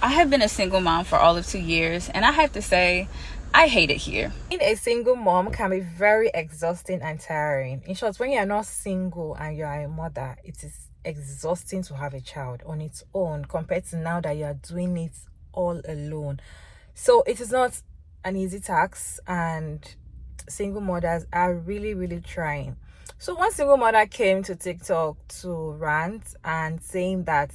I have been a single mom for all of 2 years, and I have to say, I hate it here. Being a single mom can be very exhausting and tiring. In short, when you are not single and you are a mother, it is exhausting to have a child on its own compared to now that you are doing it all alone. So it is not an easy task, and single mothers are really trying. So one single mother came to TikTok to rant and saying that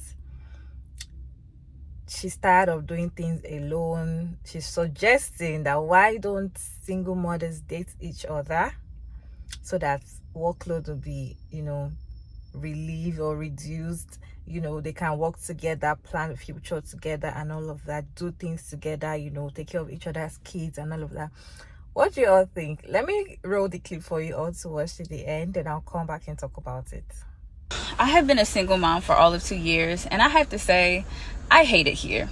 she's tired of doing things alone. She's suggesting that why don't single mothers date each other so that workload will be, relieved or reduced. They can work together, plan the future together and all of that, do things together, take care of each other's kids and all of that. What do you all think? Let me roll the clip for you all to watch to the end, and I'll come back and talk about it. I have been a single mom for all of 2 years, and I have to say, I hate it here.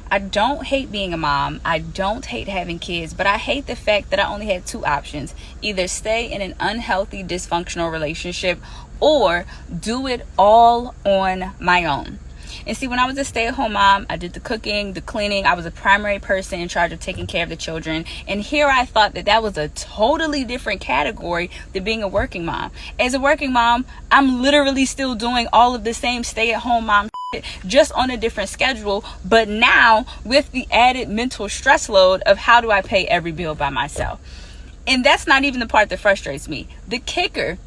I don't hate being a mom. I don't hate having kids, but I hate the fact that I only had two options: either stay in an unhealthy, dysfunctional relationship or do it all on my own. And see, when I was a stay-at-home mom, I did the cooking, the cleaning. I was a primary person in charge of taking care of the children. And here I thought that was a totally different category than being a working mom. As a working mom, I'm literally still doing all of the same stay-at-home mom shit, just on a different schedule. But now with the added mental stress load of how do I pay every bill by myself? And that's not even the part that frustrates me. The kicker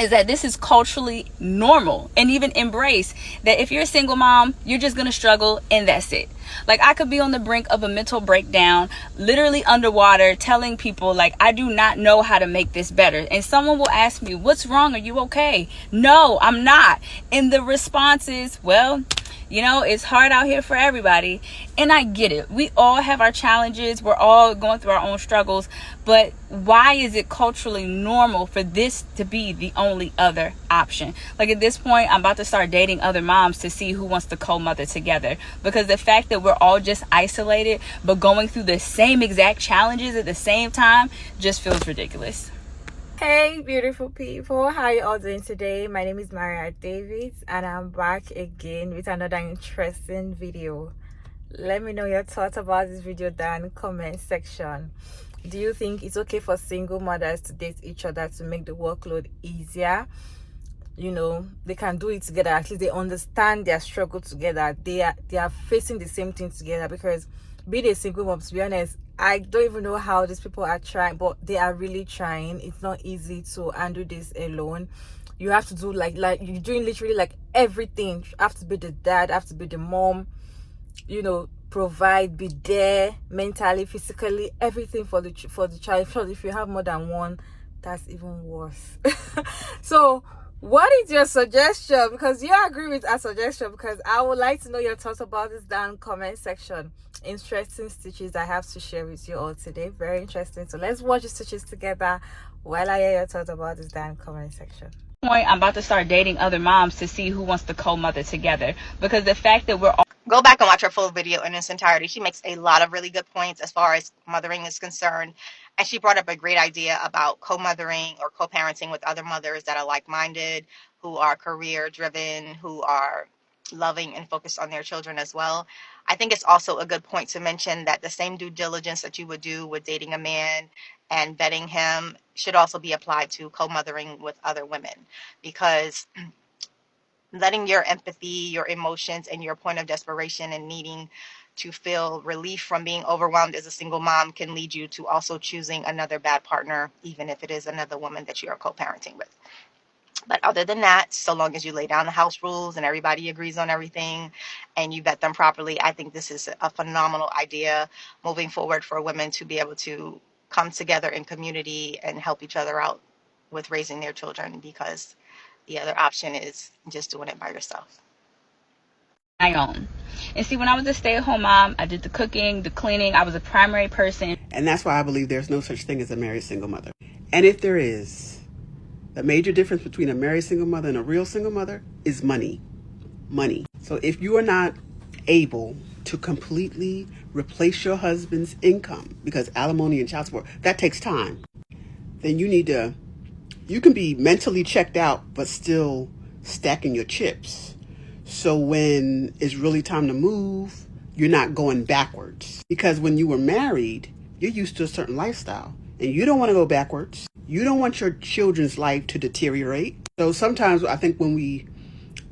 is that this is culturally normal and even embraced, that if you're a single mom, you're just gonna struggle and that's it. Like, I could be on the brink of a mental breakdown, literally underwater, telling people like, I do not know how to make this better. And someone will ask me, what's wrong? Are you okay? No, I'm not. And the response is, well, it's hard out here for everybody. And I get it. We all have our challenges. We're all going through our own struggles. But why is it culturally normal for this to be the only other option? Like, at this point, I'm about to start dating other moms to see who wants to co-mother together. Because the fact that we're all just isolated but going through the same exact challenges at the same time just feels ridiculous. Hey beautiful people, how you all doing today? My name is Maria Davids and I'm back again with another interesting video. Let me know your thoughts about this video down in the comment section. Do you think it's okay for single mothers to date each other to make the workload easier? They can do it together. At least they understand their struggle together. They are facing the same thing together. Because being a single mom, to be honest, I don't even know how these people are trying, but they are really trying. It's not easy to handle this alone. You have to do like you're doing literally like everything. You have to be the dad, have to be the mom, provide, be there mentally, physically, everything for the child. Sure, if you have more than one, that's even worse. So what is your suggestion? Because you agree with our suggestion, because I would like to know your thoughts about this down in the comment section. Interesting stitches I have to share with you all today. Very interesting. So let's watch the stitches together while I hear your thoughts about this down in the comment section. I'm about to start dating other moms to see who wants to co-mother together. Because the fact that we're all... Go back and watch her full video in its entirety. She makes a lot of really good points as far as mothering is concerned. And she brought up a great idea about co-mothering or co-parenting with other mothers that are like-minded, who are career-driven, who are loving and focused on their children as well. I think it's also a good point to mention that the same due diligence that you would do with dating a man and vetting him should also be applied to co-mothering with other women, because letting your empathy, your emotions, and your point of desperation and needing to feel relief from being overwhelmed as a single mom can lead you to also choosing another bad partner, even if it is another woman that you are co-parenting with. But other than that, so long as you lay down the house rules and everybody agrees on everything and you vet them properly, I think this is a phenomenal idea moving forward for women to be able to come together in community and help each other out with raising their children, because the other option is just doing it by yourself. My own. And see, when I was a stay-at-home mom, I did the cooking, the cleaning. I was a primary person. And that's why I believe there's no such thing as a married single mother. And if there is, the major difference between a married single mother and a real single mother is money. Money. So if you are not able to completely replace your husband's income, because alimony and child support, that takes time, then you can be mentally checked out, but still stacking your chips. So when it's really time to move, you're not going backwards. Because when you were married, you're used to a certain lifestyle and you don't want to go backwards. You don't want your children's life to deteriorate. So sometimes I think when we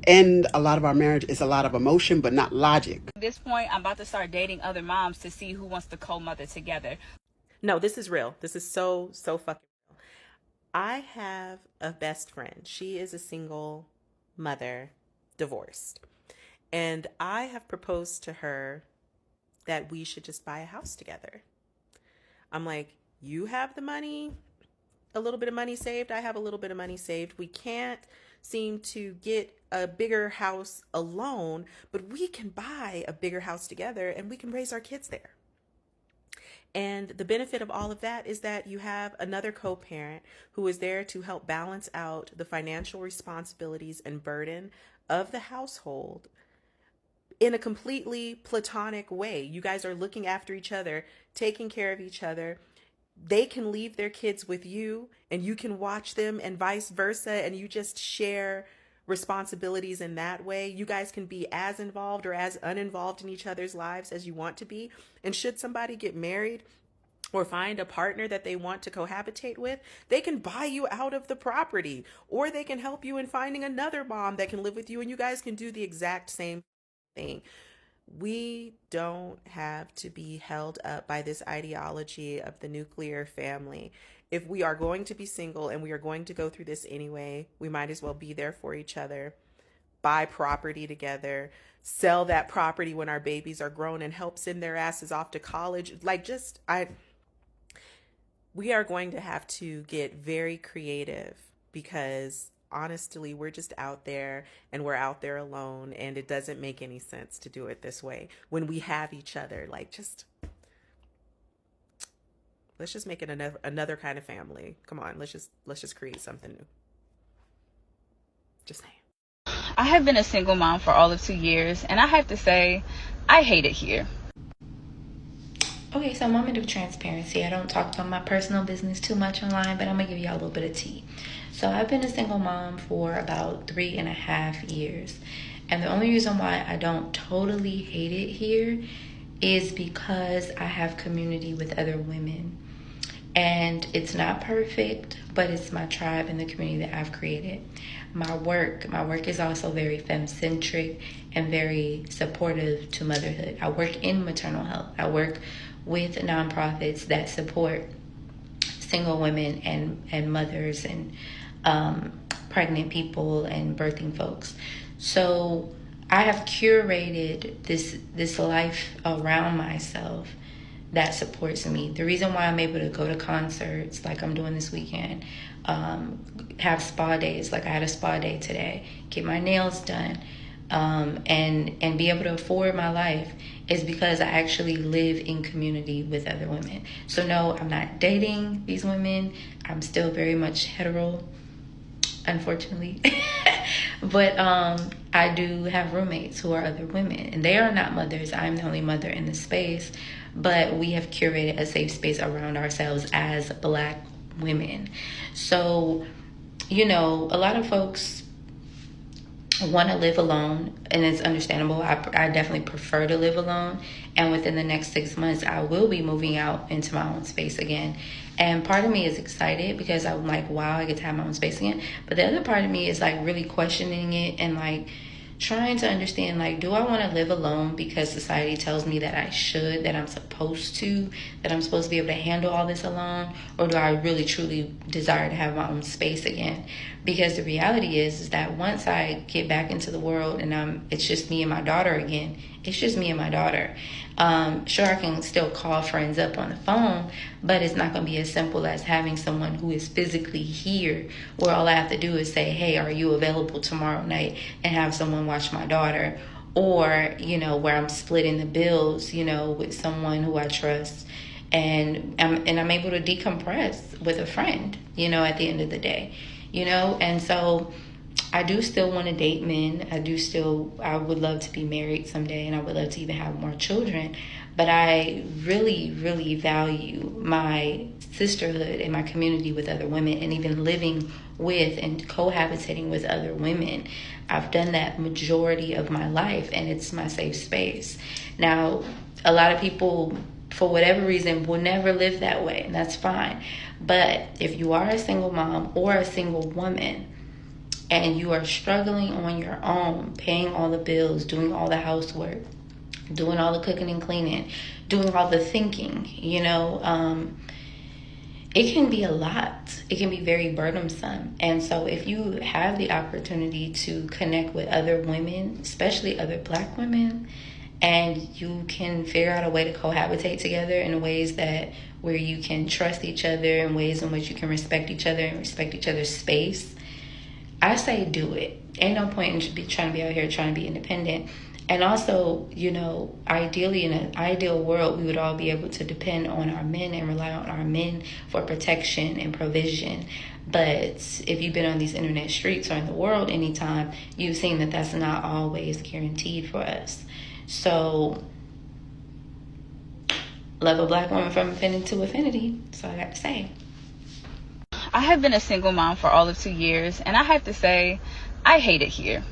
end a lot of our marriage, it's a lot of emotion, but not logic. At this point, I'm about to start dating other moms to see who wants to co-mother together. No, this is real. This is so fucking real. I have a best friend. She is a single mother, divorced. And I have proposed to her that we should just buy a house together. I'm like, you have the money, a little bit of money saved. I have a little bit of money saved. We can't seem to get a bigger house alone, but we can buy a bigger house together and we can raise our kids there. And the benefit of all of that is that you have another co-parent who is there to help balance out the financial responsibilities and burden of the household in a completely platonic way. You guys are looking after each other, taking care of each other. They can leave their kids with you and you can watch them and vice versa. And you just share responsibilities in that way. You guys can be as involved or as uninvolved in each other's lives as you want to be. And should somebody get married or find a partner that they want to cohabitate with, they can buy you out of the property, or they can help you in finding another mom that can live with you and you guys can do the exact same thing. We don't have to be held up by this ideology of the nuclear family. If we are going to be single and we are going to go through this anyway, we might as well be there for each other, buy property together, sell that property when our babies are grown and help send their asses off to college. We are going to have to get very creative because honestly, we're just out there and we're out there alone and it doesn't make any sense to do it this way when we have each other. Let's just make it another kind of family. Come on, let's just create something new. Just saying. I have been a single mom for all of 2 years, and I have to say, I hate it here. Okay, so moment of transparency. I don't talk about my personal business too much online, but I'm gonna give y'all a little bit of tea. So I've been a single mom for about 3.5 years. And the only reason why I don't totally hate it here is because I have community with other women. And it's not perfect, but it's my tribe and the community that I've created. My work is also very femme-centric and very supportive to motherhood. I work in maternal health. I work with nonprofits that support single women and mothers and pregnant people and birthing folks. So I have curated this life around myself that supports me. The reason why I'm able to go to concerts like I'm doing this weekend, have spa days like I had a spa day today, get my nails done, and be able to afford my life is because I actually live in community with other women. So no, I'm not dating these women. I'm still very much hetero, unfortunately. But I do have roommates who are other women, and they are not mothers. I'm the only mother in the space, but we have curated a safe space around ourselves as Black women. So, a lot of folks want to live alone, and it's understandable. I definitely prefer to live alone, and within the next 6 months I will be moving out into my own space again. And part of me is excited because I'm like, wow, I get to have my own space again. But the other part of me is like really questioning it and like trying to understand, like, do I want to live alone because society tells me that I should, that I'm supposed to be able to handle all this alone? Or do I really truly desire to have my own space again? Because the reality is that once I get back into the world and it's just me and my daughter again, it's just me and my daughter. Sure, I can still call friends up on the phone, but it's not going to be as simple as having someone who is physically here, where all I have to do is say, hey, are you available tomorrow night, and have someone watch my daughter, or, where I'm splitting the bills, with someone who I trust, and I'm able to decompress with a friend, at the end of the day, and so I do still want to date men. I would love to be married someday, and I would love to even have more children. But I really, really value my sisterhood and my community with other women, and even living with and cohabitating with other women. I've done that majority of my life, and it's my safe space. Now, a lot of people, for whatever reason, will never live that way, and that's fine. But if you are a single mom or a single woman, and you are struggling on your own, paying all the bills, doing all the housework, doing all the cooking and cleaning, doing all the thinking, it can be a lot. It can be very burdensome. And so if you have the opportunity to connect with other women, especially other Black women, and you can figure out a way to cohabitate together in ways that where you can trust each other, in ways in which you can respect each other and respect each other's space, I say do it. Ain't no point in trying to be out here trying to be independent. And also, ideally, in an ideal world, we would all be able to depend on our men and rely on our men for protection and provision. But if you've been on these internet streets or in the world anytime, you've seen that that's not always guaranteed for us. So, love a Black woman from infinity to affinity. That's all I got to say. I have been a single mom for all of 2 years, and I have to say, I hate it here.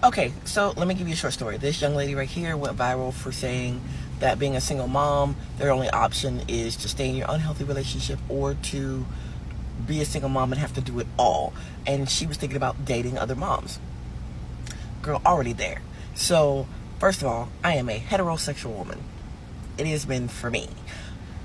Okay, so let me give you a short story. This young lady right here went viral for saying that being a single mom, their only option is to stay in your unhealthy relationship or to be a single mom and have to do it all. And she was thinking about dating other moms. Girl, already there. So, first of all, I am a heterosexual woman. It has been for me.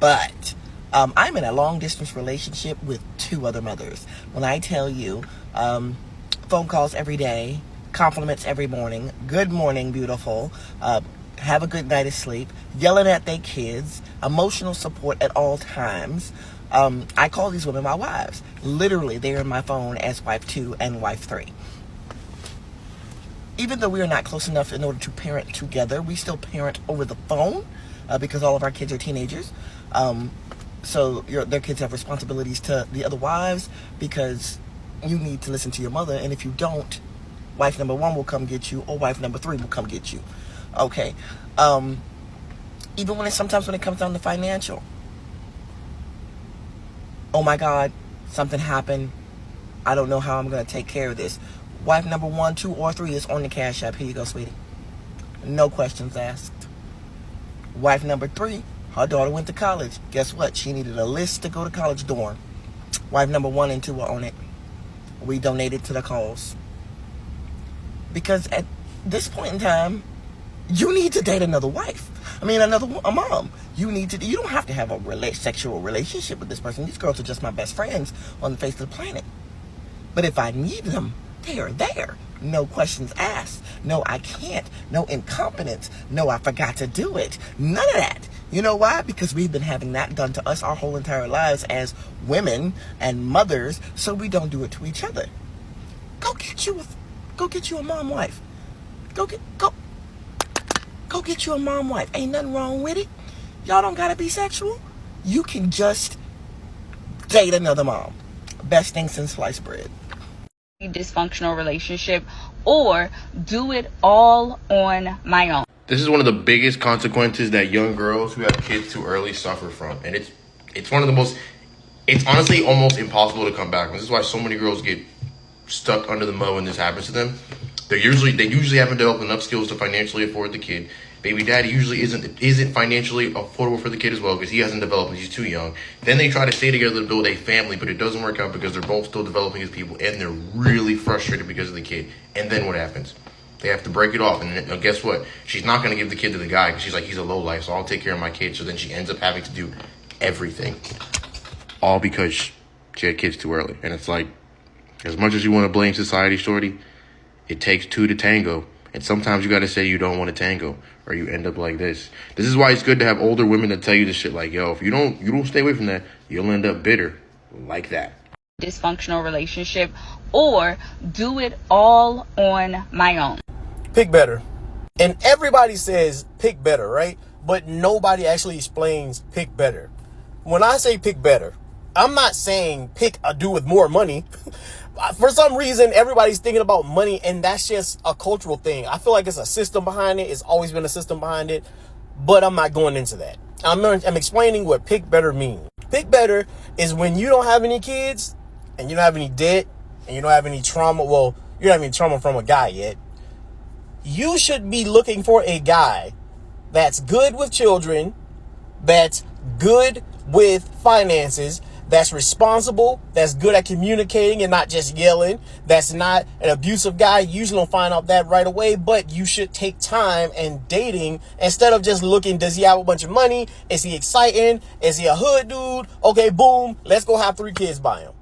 But I'm in a long-distance relationship with 2 other mothers. When I tell you, phone calls every day, compliments every morning, good morning, beautiful, have a good night of sleep, yelling at their kids, emotional support at all times. I call these women my wives. Literally, they're in my phone as wife 2 and wife 3. Even though we are not close enough in order to parent together, we still parent over the phone because all of our kids are teenagers. So their kids have responsibilities to the other wives because you need to listen to your mother. And if you don't, wife number 1 will come get you or wife number 3 will come get you. Okay. Even sometimes when it comes down to financial. Oh my God, something happened. I don't know how I'm going to take care of this. Wife number 1, 2, or 3 is on the Cash App. Here you go, sweetie. No questions asked. Wife number 3, her daughter went to college. Guess what? She needed a list to go to college dorm. Wife number 1 and 2 were on it. We donated to the cause. Because at this point in time, you need to date another wife. A mom. You don't have to have a sexual relationship with this person. These girls are just my best friends on the face of the planet. But if I need them, they are there. No questions asked. No, I can't. No incompetence. No, I forgot to do it. None of that. You know why? Because we've been having that done to us our whole entire lives as women and mothers, so we don't do it to each other. Go get you a mom wife. Go get you a mom wife. Ain't nothing wrong with it. Y'all don't gotta be sexual. You can just date another mom. Best thing since sliced bread. Dysfunctional relationship, or do it all on my own. This is one of the biggest consequences that young girls who have kids too early suffer from. And it's one of the most, it's honestly almost impossible to come back. This is why so many girls get stuck under the mud when this happens to them. They usually haven't developed enough skills to financially afford the kid. Baby daddy usually isn't financially affordable for the kid as well because he hasn't developed, he's too young. Then they try to stay together to build a family, but it doesn't work out because they're both still developing as people and they're really frustrated because of the kid. And then what happens? They have to break it off, and then, guess what? She's not going to give the kid to the guy because she's like, he's a lowlife, so I'll take care of my kid. So then she ends up having to do everything, all because she had kids too early. And it's like, as much as you want to blame society, shorty, it takes 2 to tango. And sometimes you got to say you don't want to tango, or you end up like this. This is why it's good to have older women that tell you this shit like, yo, if you don't stay away from that, you'll end up bitter like that. Dysfunctional relationship, or do it all on my own. Pick better. And everybody says pick better, right? But nobody actually explains pick better. When I say pick better, I'm not saying pick a dude with more money. For some reason, everybody's thinking about money, and that's just a cultural thing. I feel like it's a system behind it. It's always been a system behind it, but I'm not going into that. I'm explaining what pick better means. Pick better is when you don't have any kids, and you don't have any debt, and you don't have any trauma. Well, you don't have any trauma from a guy yet. You should be looking for a guy that's good with children, that's good with finances, that's responsible, that's good at communicating and not just yelling, that's not an abusive guy. You usually don't find out that right away, but you should take time and dating instead of just looking, does he have a bunch of money? Is he exciting? Is he a hood dude? Okay, boom, let's go have 3 kids by him.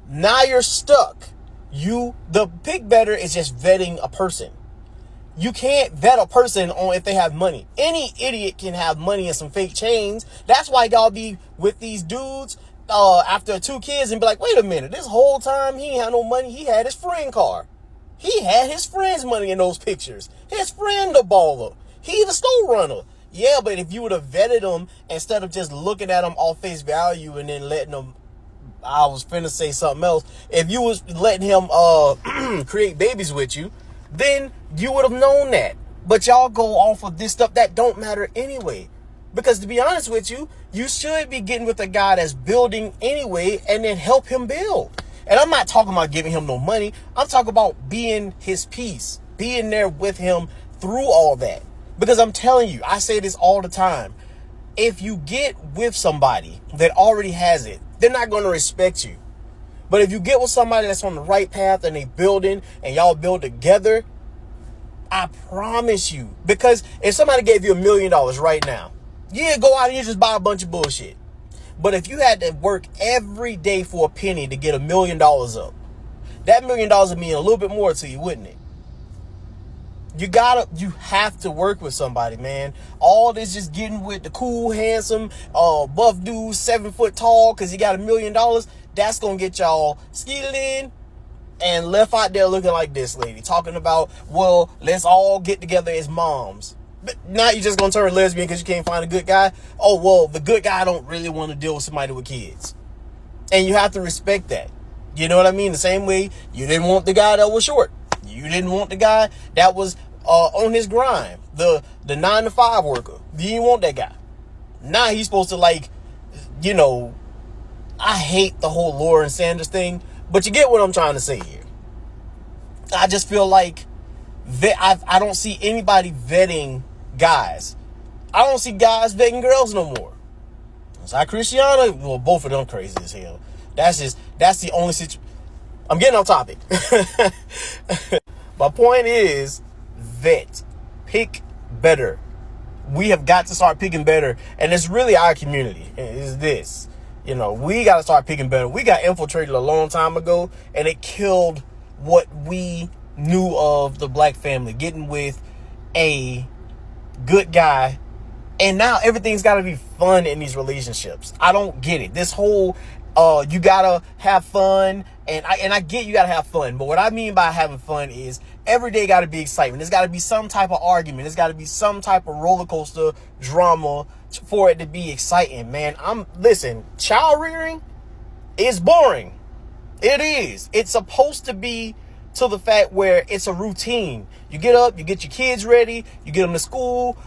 Now you're stuck. The pick better is just vetting a person. You can't vet a person on if they have money. Any idiot can have money and some fake chains. That's why y'all be with these dudes after 2 kids and be like, wait a minute, this whole time he ain't had no money. He had his friend car. He had his friend's money in those pictures. His friend the baller. He the store runner. Yeah, but if you would have vetted him instead of just looking at him off face value and then letting him, I was finna say something else. If you was letting him create babies with you, then you would have known that. But y'all go off of this stuff that don't matter anyway. Because to be honest with you, you should be getting with a guy that's building anyway and then help him build. And I'm not talking about giving him no money. I'm talking about being his piece, being there with him through all that. Because I'm telling you, I say this all the time. If you get with somebody that already has it, they're not going to respect you. But if you get with somebody that's on the right path and they building and y'all build together, I promise you. Because if somebody gave you $1 million right now, yeah, go out and you just buy a bunch of bullshit. But if you had to work every day for a penny to get $1 million up, that $1 million would mean a little bit more to you, wouldn't it? You have to work with somebody, man. All this just getting with the cool, handsome, buff dude, 7 foot tall, because he got $1 million, that's going to get y'all skeeted in and left out there looking like this lady. Talking about, well, let's all get together as moms. But now you're just going to turn lesbian because you can't find a good guy. Oh, well, the good guy don't really want to deal with somebody with kids. And you have to respect that. You know what I mean? The same way you didn't want the guy that was short. You didn't want the guy that was on his grind. The 9-to-5 worker. You didn't want that guy. Now he's supposed to I hate the whole Lauren Sanders thing, but you get what I'm trying to say here. I just feel like I don't see anybody vetting guys. I don't see guys vetting girls no more. It's like Christiana, well, both of them crazy as hell. That's the only situation. I'm getting off topic. My point is, vet. Pick better. We have got to start picking better. And it's really our community. It's this. We got to start picking better. We got infiltrated a long time ago, and it killed what we knew of the black family. Getting with a good guy. And now everything's got to be fun in these relationships. I don't get it. This whole, you got to have fun. And I get you got to have fun. But what I mean by having fun is every day got to be excitement. There's got to be some type of argument. There's got to be some type of roller coaster drama for it to be exciting, man. Listen, child rearing is boring. It is. It's supposed to be to the fact where it's a routine. You get up, you get your kids ready, you get them to school,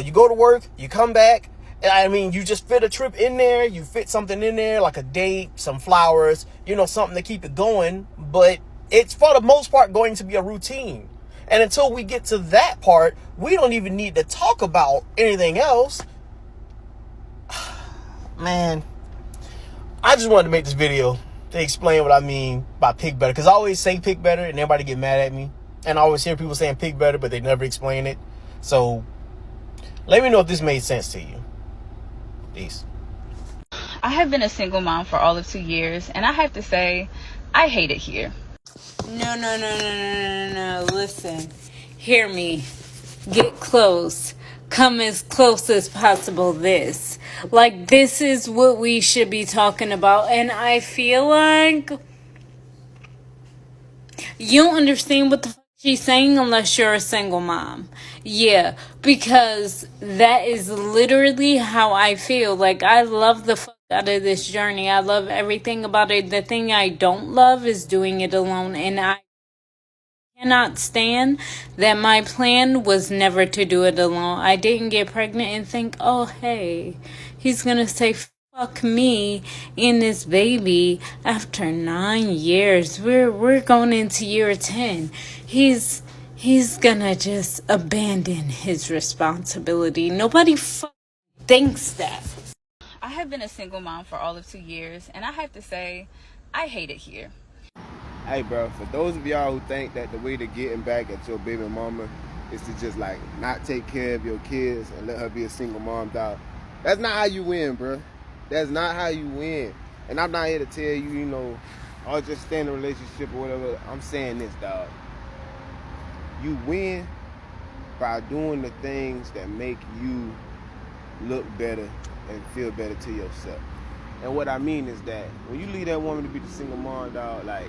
you go to work, you come back. I mean, you just fit a trip in there. You fit something in there like a date, some flowers, something to keep it going. But it's for the most part going to be a routine. And until we get to that part, we don't even need to talk about anything else. Man, I just wanted to make this video to explain what I mean by pick better. Because I always say pick better and everybody get mad at me. And I always hear people saying pick better, but they never explain it. So let me know if this made sense to you. Peace. I have been a single mom for all of 2 years, and I have to say, I hate it here. No. Listen, hear me. Get close. Come as close as possible. This is what we should be talking about. And I feel like you don't understand what the fuck she's saying unless you're a single mom. Yeah, because that is literally how I feel. Like, I love the fuck out of this journey. I love everything about it. The thing I don't love is doing it alone, and I cannot stand that my plan was never to do it alone. I didn't get pregnant and think, oh, hey, he's gonna say fuck me and this baby after 9 years. We're going into year 10. He's gonna just abandon his responsibility. Nobody thinks that. I have been a single mom for all of 2 years, and I have to say, I hate it here. Hey, bro, for those of y'all who think that the way to getting back at your baby mama is to just like not take care of your kids and let her be a single mom, dog, that's not how you win, bro. That's not how you win. And I'm not here to tell you, you know, I'll just stay in a relationship or whatever. I'm saying this, dog. You win by doing the things that make you look better and feel better to yourself. And what I mean is that when you leave that woman to be the single mom, dog, like,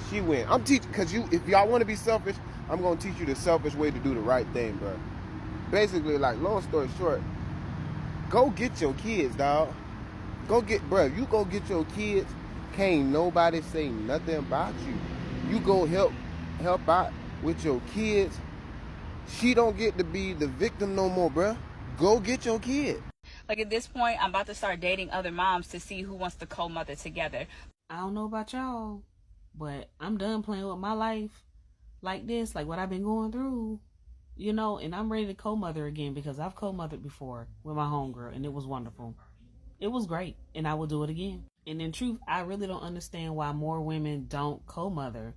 she win. I'm teaching, because if y'all want to be selfish, I'm going to teach you the selfish way to do the right thing, bro. Basically, like, long story short, go get your kids, dog. You go get your kids, can't nobody say nothing about you. You go help out with your kids. She don't get to be the victim no more, bro. Go get your kid. Like at this point, I'm about to start dating other moms to see who wants to co-mother together. I don't know about y'all, but I'm done playing with my life like this, like what I've been going through, you know, and I'm ready to co-mother again because I've co-mothered before with my homegirl and it was wonderful. It was great and I will do it again. And in truth, I really don't understand why more women don't co-mother,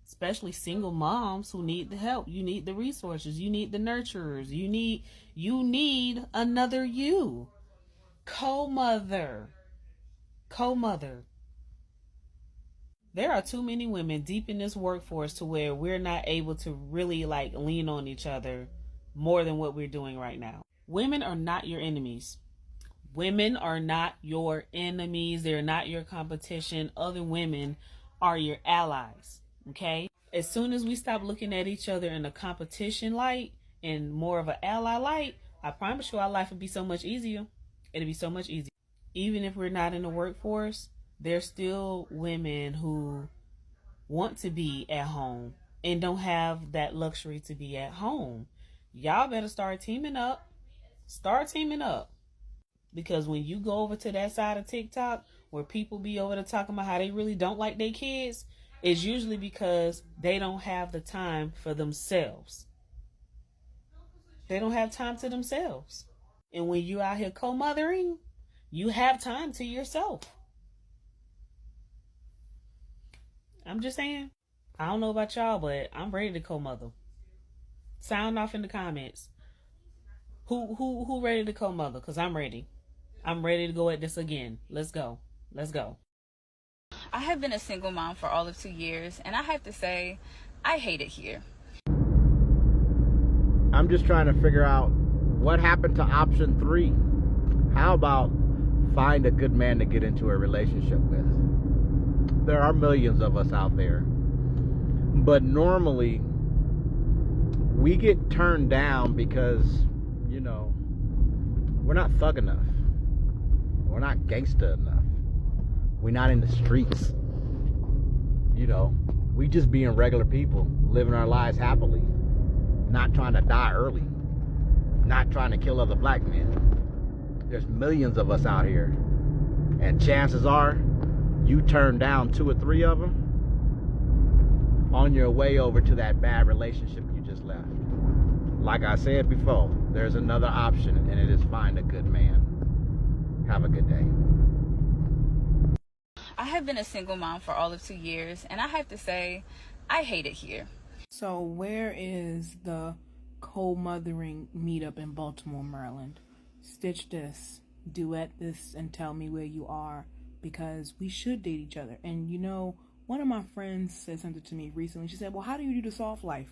especially single moms who need the help. You need the resources. You need the nurturers. You need another you. Co-mother. There are too many women deep in this workforce to where we're not able to really like lean on each other more than what we're doing right now. Women are not your enemies. Women are not your enemies. They're not your competition. Other women are your allies. Okay? As soon as we stop looking at each other in a competition light and more of an ally light, I promise you our life would be so much easier. It'd be so much easier. Even if we're not in the workforce, there's still women who want to be at home and don't have that luxury to be at home. Y'all better start teaming up. Because when you go over to that side of TikTok where people be over there talking about how they really don't like their kids, it's usually because they don't have the time for themselves. They don't have time to themselves. And when you out here co-mothering, you have time to yourself. I'm just saying. I don't know about y'all, but I'm ready to co-mother. Sound off in the comments. Who ready to co-mother? Because I'm ready. I'm ready to go at this again. Let's go. I have been a single mom for all of 2 years, and I have to say, I hate it here. I'm just trying to figure out what happened to option 3. How about find a good man to get into a relationship with? There are millions of us out there, but normally we get turned down because, you know, we're not thug enough. We're not gangsta enough. We're not in the streets. You know, we just being regular people, living our lives happily, not trying to die early, not trying to kill other black men. There's millions of us out here, and chances are you turn down 2 or 3 of them on your way over to that bad relationship you just left. Like I said before, there's another option, and it is find a good man. Have a good day. I have been a single mom for all of 2 years, and I have to say, I hate it here. So where is the co-mothering meetup in Baltimore, Maryland? Stitch this, duet this, and tell me where you are, because we should date each other. And you know, one of my friends said something to me recently. She said, well, how do you do the soft life?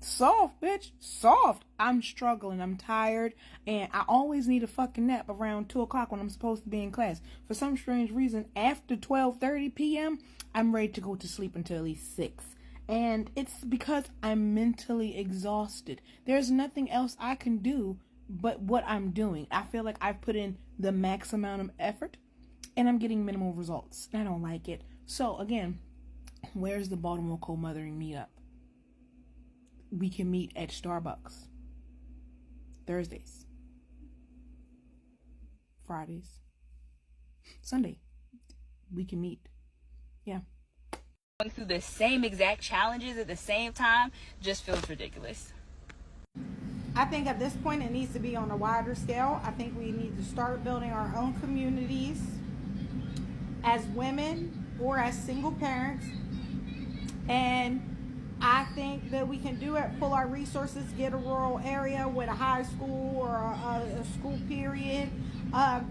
Soft, bitch. Soft. I'm struggling. I'm tired. And I always need a fucking nap around 2 o'clock when I'm supposed to be in class. For some strange reason, after 12:30 p.m., I'm ready to go to sleep until at least 6. And it's because I'm mentally exhausted. There's nothing else I can do but what I'm doing, I feel like I've put in the max amount of effort and I'm getting minimal results. I don't like it. So again, where's the Baltimore co-mothering meetup? We can meet at Starbucks. Thursdays. Fridays. Sunday. We can meet. Yeah. Going through the same exact challenges at the same time just feels ridiculous. I think at this point it needs to be on a wider scale. I think we need to start building our own communities as women or as single parents. And I think that we can do it, pull our resources, get a rural area with a high school or a school period.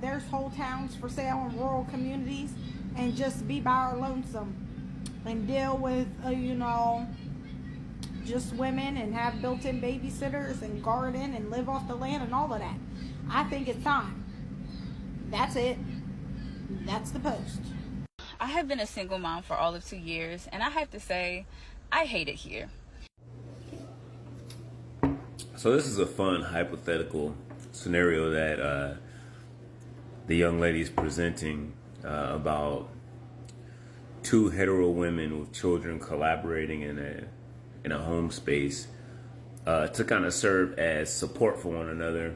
There's whole towns for sale in rural communities, and just be by our lonesome and deal with, just women, and have built-in babysitters and garden and live off the land and all of that. I think it's time. That's it. That's the post. I have been a single mom for all of 2 years, and I have to say, I hate it here. So this is a fun hypothetical scenario that the young lady is presenting about two hetero women with children collaborating in a home space to kind of serve as support for one another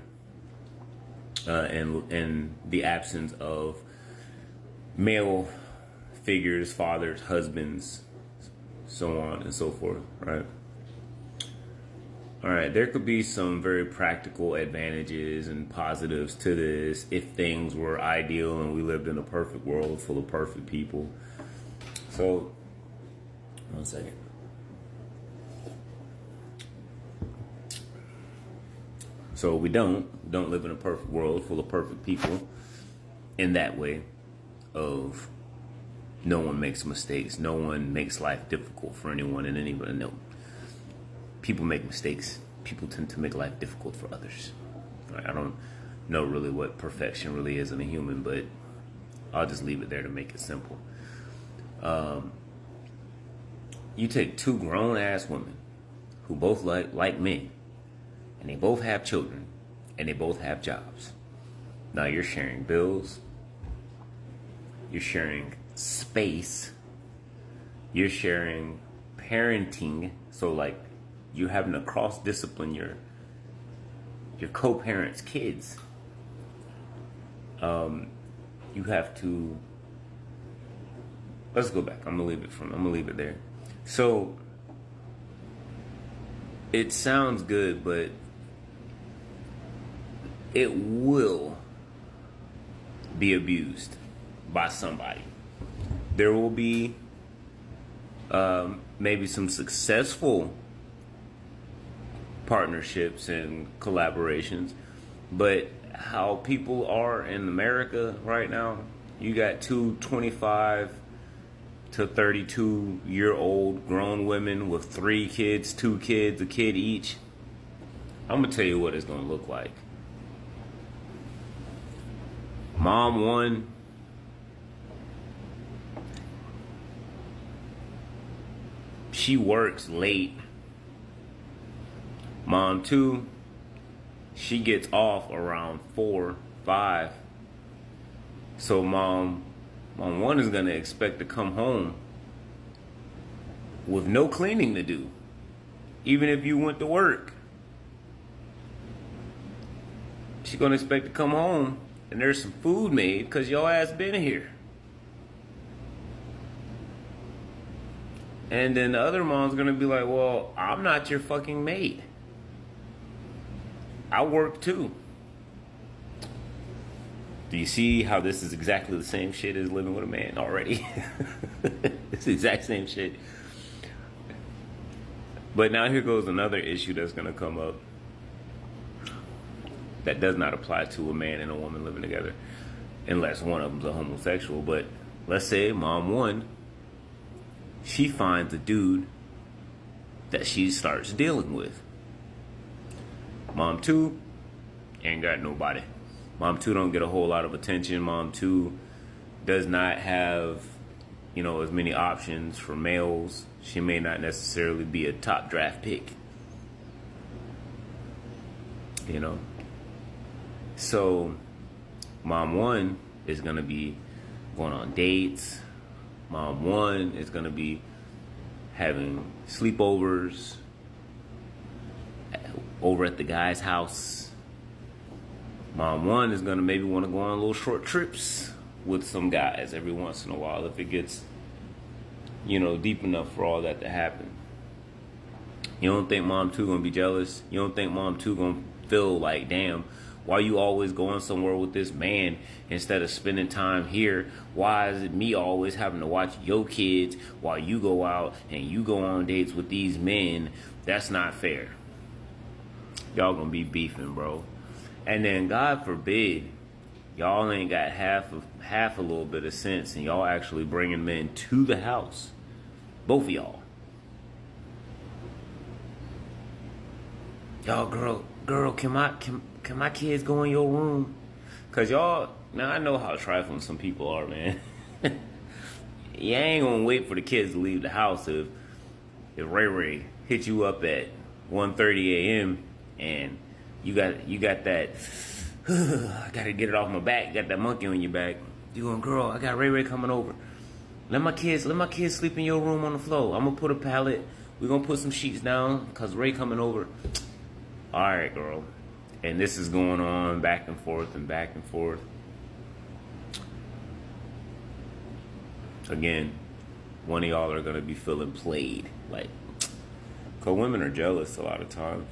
and in the absence of male figures, fathers, husbands, so on and so forth, right? All right, there could be some very practical advantages and positives to this if things were ideal and we lived in a perfect world full of perfect people. So, 1 second. So we don't live in a perfect world full of perfect people in that way of no one makes mistakes. No one makes life difficult for anyone and anybody. No. People make mistakes. People tend to make life difficult for others. Right? I don't know really what perfection really is in a human, but I'll just leave it there to make it simple. You take two grown-ass women who both like men, and they both have children, and they both have jobs. Now you're sharing bills. You're sharing space. You're sharing parenting. So like you're having to cross discipline your co-parents' kids. You have to. Let's go back. I'm gonna leave it there. So it sounds good, but it will be abused by somebody. There will be maybe some successful partnerships and collaborations, but how people are in America right now, you got two 25 to 32-year-old grown women with 3 kids, 2 kids, a kid each. I'm gonna tell you what it's gonna look like. Mom 1, she works late. Mom 2, she gets off around 4, 5. So mom 1 is gonna expect to come home with no cleaning to do, even if you went to work. She's gonna expect to come home and there's some food made because your ass been here. And then the other mom's gonna be like, well, I'm not your fucking maid. I work too. Do you see how this is exactly the same shit as living with a man already? It's the exact same shit. But now here goes another issue that's gonna come up that does not apply to a man and a woman living together, unless one of them's a homosexual. But let's say mom 1, she finds a dude that she starts dealing with. Mom 2 ain't got nobody. Mom 2 don't get a whole lot of attention. Mom 2 does not have, as many options for males. She may not necessarily be a top draft pick. So mom one is gonna be going on dates. Mom one is gonna be having sleepovers over at the guy's house. Mom one is gonna maybe want to go on little short trips with some guys every once in a while if it gets, deep enough for all that to happen. You don't think mom two gonna be jealous? You don't think mom two gonna feel like, damn, why you always going somewhere with this man instead of spending time here? Why is it me always having to watch your kids while you go out and you go on dates with these men? That's not fair. Y'all gonna be beefing, bro. And then God forbid y'all ain't got half a little bit of sense and y'all actually bringing men to the house. Both of y'all. Y'all, girl, can my kids go in your room? Cause y'all, now I know how trifling some people are, man. You ain't gonna wait for the kids to leave the house if Ray Ray hit you up at 1:30 a.m. and you got that I gotta get it off my back, got that monkey on your back. You going, girl, I got Ray Ray coming over. Let my kids sleep in your room on the floor. I'm gonna put a pallet. We're gonna put some sheets down cause Ray coming over. All right, girl. And this is going on back and forth and back and forth. Again, one of y'all are gonna be feeling played. Like, cause women are jealous a lot of times.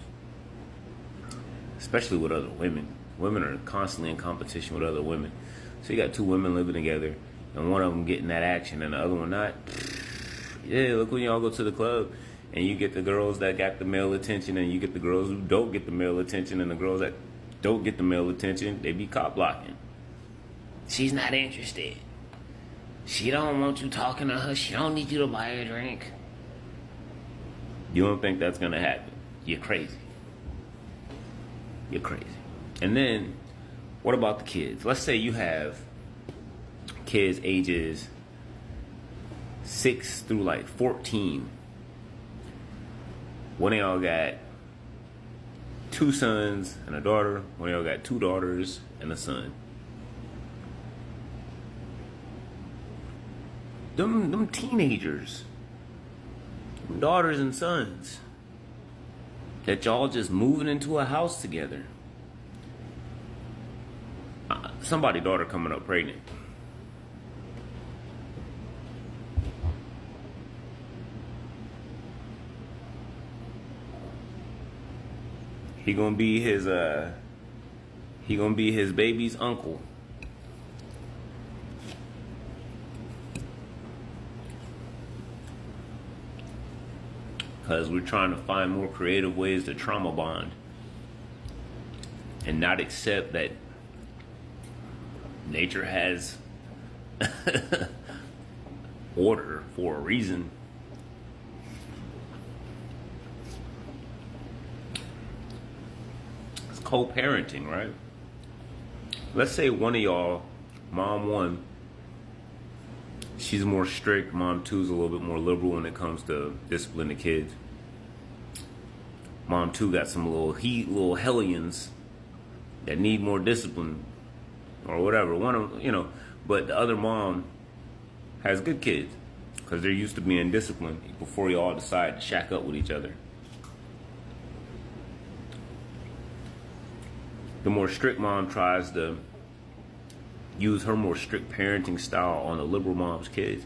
Especially with other women. Women are constantly in competition with other women. So you got two women living together and one of them getting that action and the other one not. Yeah, look when y'all go to the club and you get the girls that got the male attention and you get the girls who don't get the male attention, and the girls that don't get the male attention, they be cop blocking. She's not interested. She don't want you talking to her. She don't need you to buy her a drink. You don't think that's gonna happen? You're crazy. You're crazy. And then, what about the kids? Let's say you have kids ages 6 through like 14. One of y'all got 2 sons and a daughter. One of y'all got 2 daughters and a son. Them teenagers, them daughters and sons, that y'all just moving into a house together. Somebody's daughter coming up pregnant. He gonna be his baby's uncle. Because we're trying to find more creative ways to trauma bond and not accept that nature has order for a reason. It's co-parenting, right? Let's say one of y'all, mom one, she's more strict. Mom two's a little bit more liberal when it comes to disciplining the kids. Mom two got some little hellions that need more discipline or whatever. One of them, but the other mom has good kids because they're used to being disciplined before you all decide to shack up with each other. The more strict mom tries to use her more strict parenting style on the liberal mom's kids.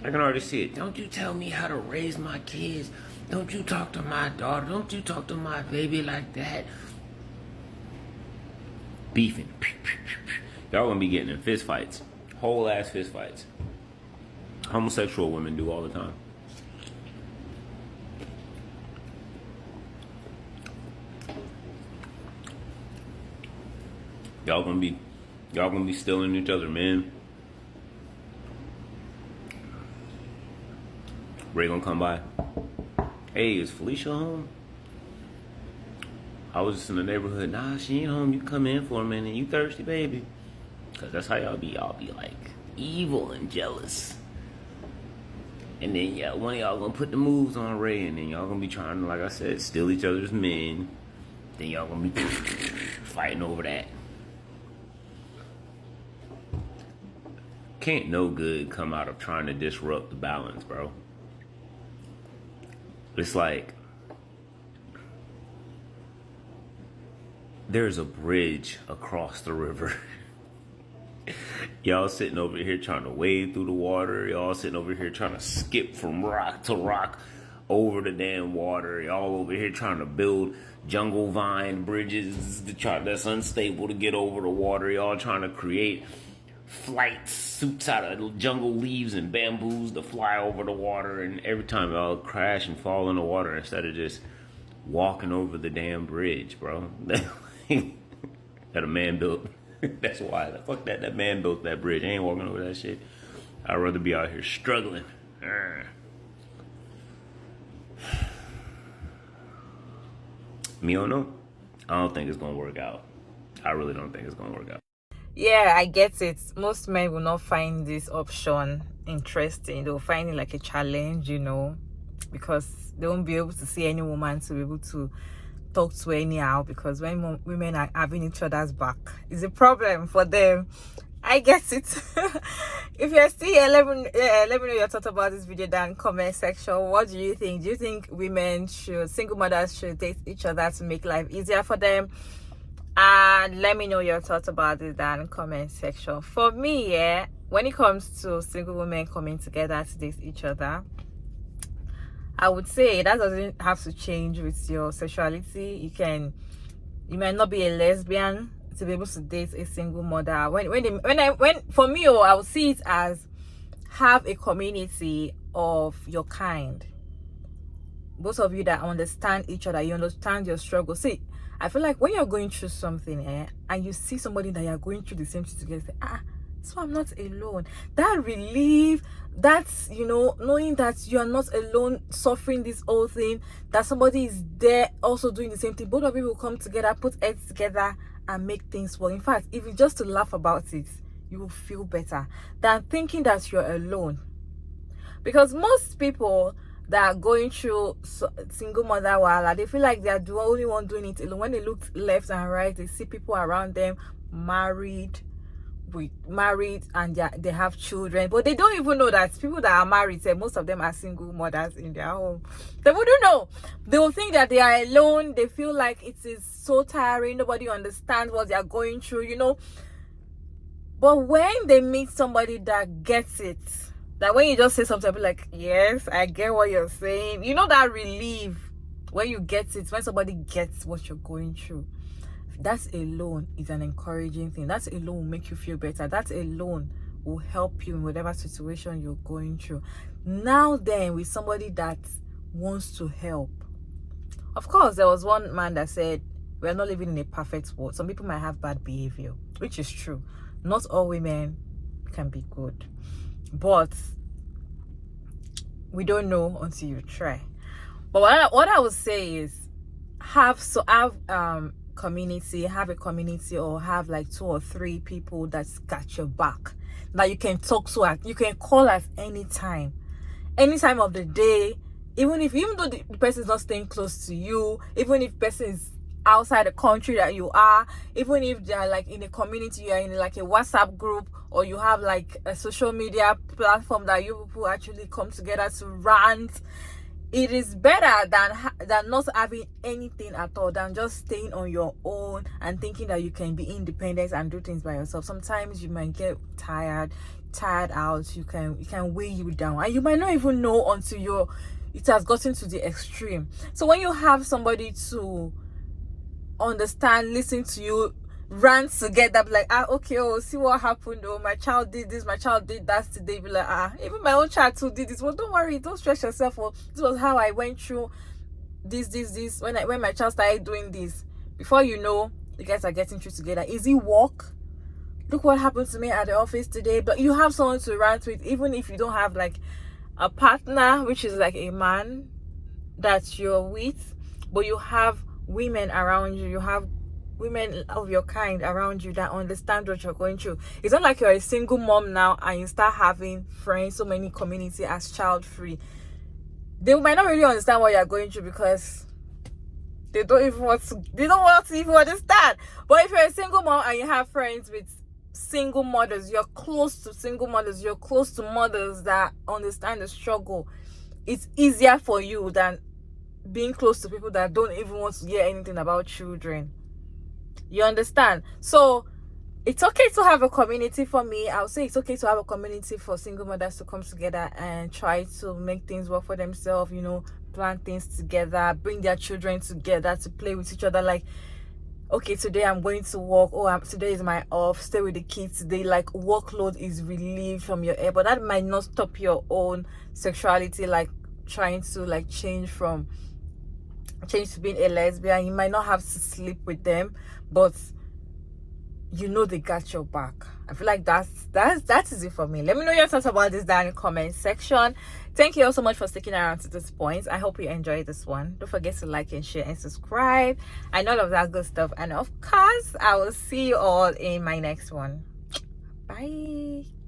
I can already see it. Don't you tell me how to raise my kids. Don't you talk to my daughter. Don't you talk to my baby like that. Beefing. Y'all gonna be getting in fist fights. Whole ass fist fights. Homosexual women do all the time. Y'all gonna be stealing each other, man. Ray gonna come by. Hey, is Felicia home? I was just in the neighborhood. Nah, she ain't home. You come in for a minute. You thirsty, baby? Cause that's how y'all be. Y'all be like evil and jealous. And then one of y'all gonna put the moves on Ray, and then y'all gonna be trying to, like I said, steal each other's men. Then y'all gonna be fighting over that. can't no good come out of trying to disrupt the balance, bro. It's like there's a bridge across the river. Y'all sitting over here trying to wade through the water. Y'all sitting over here trying to skip from rock to rock over the damn water. Y'all over here trying to build jungle vine bridges that's unstable to get over the water. Y'all trying to create flight suits out of jungle leaves and bamboos to fly over the water. And every time y'all crash and fall in the water instead of just walking over the damn bridge, bro. That a man built. That's why. Fuck that. That man built that bridge. I ain't walking over that shit. I'd rather be out here struggling. Me don't know. I don't think it's gonna work out. I really don't think it's gonna work out. Yeah, I get it. Most men will not find this option interesting. They'll find it like a challenge, you know, because they won't be able to see any woman to be able to talk to anyhow, because when women are having each other's back, it's a problem for them. I get it. If you're still here, let me know your thoughts about this video down in comment section. What do you think? Do you think single mothers should date each other to make life easier for them? And let me know your thoughts about it down in comment section. For me, yeah, when it comes to single women coming together to date each other, I would say that doesn't have to change with your sexuality. You might not be a lesbian to be able to date a single mother. For me, I would see it as have a community of your kind. Both of you that understand each other, you understand your struggle. See, I feel like when you're going through something, and you see somebody that you're going through the same thing together, so I'm not alone. That relief, that's, knowing that you're not alone suffering this whole thing, that somebody is there also doing the same thing. Both of you will come together, put heads together, and make things work. In fact, if you just to laugh about it, you will feel better than thinking that you're alone. Because most people that are going through single mother wahala, they feel like they are the only one doing it alone. When they look left and right, they see people around them married and they have children, but they don't even know that people that are married, most of them are single mothers in their home. They wouldn't know. They will think that they are alone. They feel like it is so tiring. Nobody understands what they are going through, But when they meet somebody that gets it, that when you just say something, be like, yes, I get what you're saying. That relief when you get it, when somebody gets what you're going through. That alone is an encouraging thing. That alone will make you feel better. That alone will help you in whatever situation you're going through. Now then, with somebody that wants to help. Of course, there was one man that said, we're not living in a perfect world. Some people might have bad behavior, which is true. Not all women can be good. But we don't know until you try. But what I would say is have a community, or have like 2 or 3 people that's got your back that you can talk to you can call at any time of the day, even though the person is not staying close to you, even if the person is outside the country that you are, even if they are like in a community, you are in like a WhatsApp group, or you have like a social media platform that you people actually come together to rant. It is better than not having anything at all, than just staying on your own and thinking that you can be independent and do things by yourself. Sometimes you might get tired out. You can weigh you down, and you might not even know until it has gotten to the extreme. So when you have somebody to understand, listen to you, rant together, be like, okay, see what happened, my child did this, my child did that today, be like, even my own child too did this. Well, don't worry, don't stress yourself. This was how I went through this when my child started doing this. Before you know, you guys are getting through together. Easy walk. Look what happened to me at the office today. But you have someone to rant with, even if you don't have like a partner, which is like a man that you're with, but you have women around you. You have women of your kind around you that understand what you're going through. It's not like you're a single mom now and you start having friends, so many community as child free. They might not really understand what you're going through because they don't want to even understand. But if you're a single mom and you have friends with single mothers, you're close to single mothers, you're close to mothers that understand the struggle, it's easier for you than being close to people that don't even want to hear anything about children. You understand? So it's okay to have a community. For me, I would say it's okay to have a community for single mothers to come together and try to make things work for themselves, you know, plan things together, bring their children together to play with each other. Like, okay, today I'm going to work, today is my off, stay with the kids today. Like, workload is relieved from your head, but that might not stop your own sexuality, like trying to like change to being a lesbian. You might not have to sleep with them, but you know they got your back. I feel like that is it for me. Let me know your thoughts about this down in the comment section. Thank you all so much for sticking around to this point. I hope you enjoyed this one. Don't forget to like and share and subscribe and all of that good stuff. And of course, I will see you all in my next one. Bye.